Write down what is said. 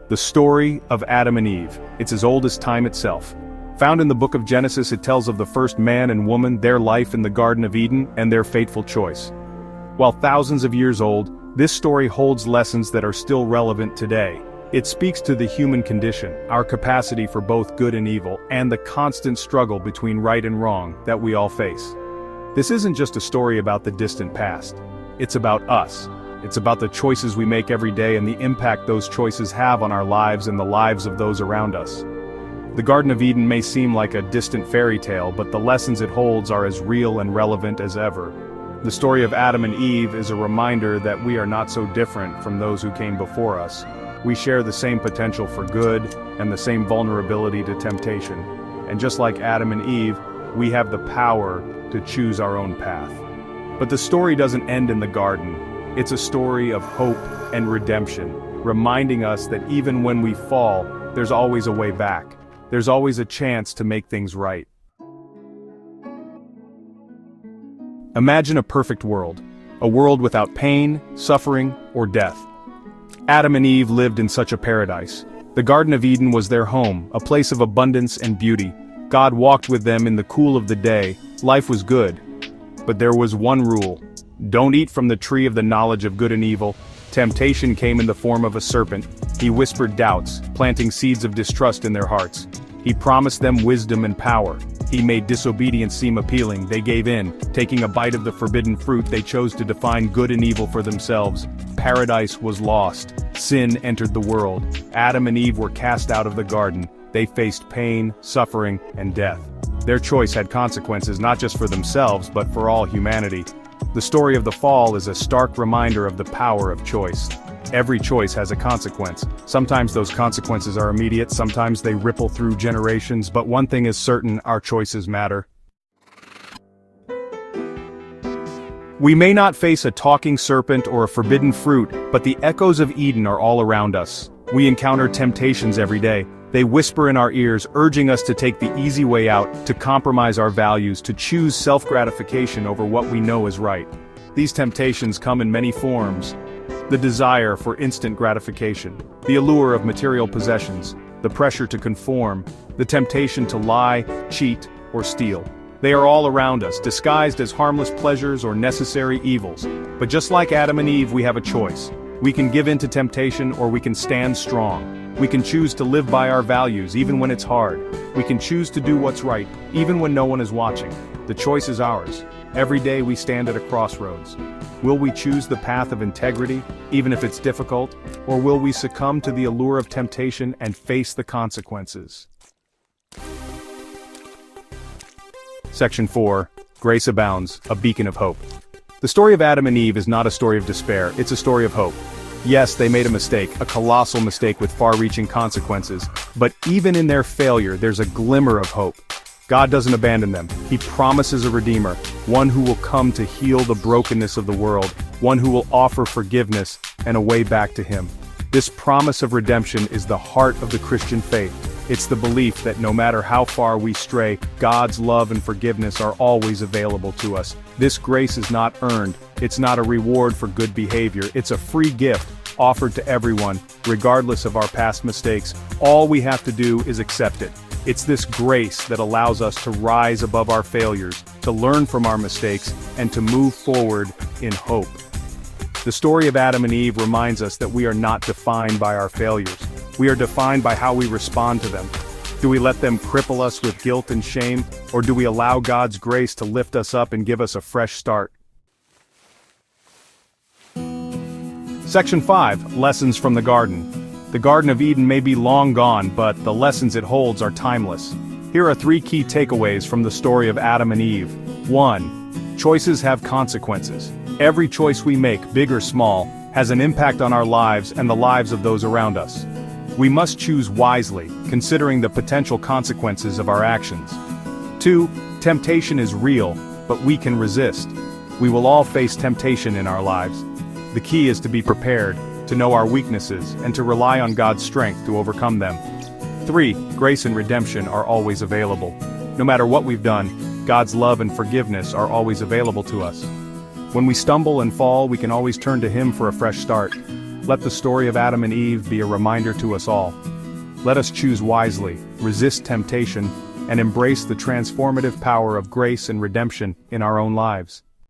The story of Adam and Eve. It's as old as time itself. Found in the book of Genesis, it tells of the first man and woman, their life in the Garden of Eden, and their fateful choice. While thousands of years old, this story holds lessons that are still relevant today. It speaks to the human condition, our capacity for both good and evil, and the constant struggle between right and wrong that we all face. This isn't just a story about the distant past. It's about us. It's about the choices we make every day and the impact those choices have on our lives and the lives of those around us. The Garden of Eden may seem like a distant fairy tale, but the lessons it holds are as real and relevant as ever. The story of Adam and Eve is a reminder that we are not so different from those who came before us. We share the same potential for good and the same vulnerability to temptation. And just like Adam and Eve, we have the power to choose our own path. But the story doesn't end in the garden. It's a story of hope and redemption, reminding us that even when we fall, there's always a way back. There's always a chance to make things right. Imagine a perfect world. A world without pain, suffering, or death. Adam and Eve lived in such a paradise. The Garden of Eden was their home, a place of abundance and beauty. God walked with them in the cool of the day. Life was good. But there was one rule. Don't eat from the tree of the knowledge of good and evil. Temptation came in the form of a serpent. He whispered doubts, planting seeds of distrust in their hearts. He promised them wisdom and power. He made disobedience seem appealing. They gave in. Taking a bite of the forbidden fruit, they chose to define good and evil for themselves. Paradise was lost. Sin entered the world. Adam and Eve were cast out of the garden. They faced pain, suffering, and death. Their choice had consequences not just for themselves, but for all humanity. The story of the fall is a stark reminder of the power of choice. Every choice has a consequence. Sometimes those consequences are immediate, sometimes they ripple through generations, but one thing is certain: our choices matter. We may not face a talking serpent or a forbidden fruit, but the echoes of Eden are all around us. We encounter temptations every day. They whisper in our ears, urging us to take the easy way out, to compromise our values, to choose self-gratification over what we know is right. These temptations come in many forms. The desire for instant gratification, the allure of material possessions, the pressure to conform, the temptation to lie, cheat, or steal. They are all around us, disguised as harmless pleasures or necessary evils. But just like Adam and Eve, we have a choice. We can give in to temptation, or we can stand strong. We can choose to live by our values even when it's hard. We can choose to do what's right, even when no one is watching. The choice is ours. Every day we stand at a crossroads. Will we choose the path of integrity, even if it's difficult, or will we succumb to the allure of temptation and face the consequences? Section 4. Grace Abounds, a Beacon of Hope. The story of Adam and Eve is not a story of despair, it's a story of hope. Yes, they made a mistake, a colossal mistake with far-reaching consequences, but even in their failure, there's a glimmer of hope. God doesn't abandon them. He promises a Redeemer, one who will come to heal the brokenness of the world, one who will offer forgiveness and a way back to Him. This promise of redemption is the heart of the Christian faith. It's the belief that no matter how far we stray, God's love and forgiveness are always available to us. This grace is not earned. It's not a reward for good behavior. It's a free gift offered to everyone, regardless of our past mistakes. All we have to do is accept it. It's this grace that allows us to rise above our failures, to learn from our mistakes, and to move forward in hope. The story of Adam and Eve reminds us that we are not defined by our failures. We are defined by how we respond to them. Do we let them cripple us with guilt and shame, or do we allow God's grace to lift us up and give us a fresh start? Section 5. Lessons from the Garden. The Garden of Eden may be long gone, but the lessons it holds are timeless. Here are 3 key takeaways from the story of Adam and Eve. 1. Choices have consequences. Every choice we make, big or small, has an impact on our lives and the lives of those around us. We must choose wisely, considering the potential consequences of our actions. 2. Temptation is real, but we can resist. We will all face temptation in our lives. The key is to be prepared, to know our weaknesses, and to rely on God's strength to overcome them. 3. Grace and redemption are always available. No matter what we've done, God's love and forgiveness are always available to us. When we stumble and fall, we can always turn to Him for a fresh start. Let the story of Adam and Eve be a reminder to us all. Let us choose wisely, resist temptation, and embrace the transformative power of grace and redemption in our own lives.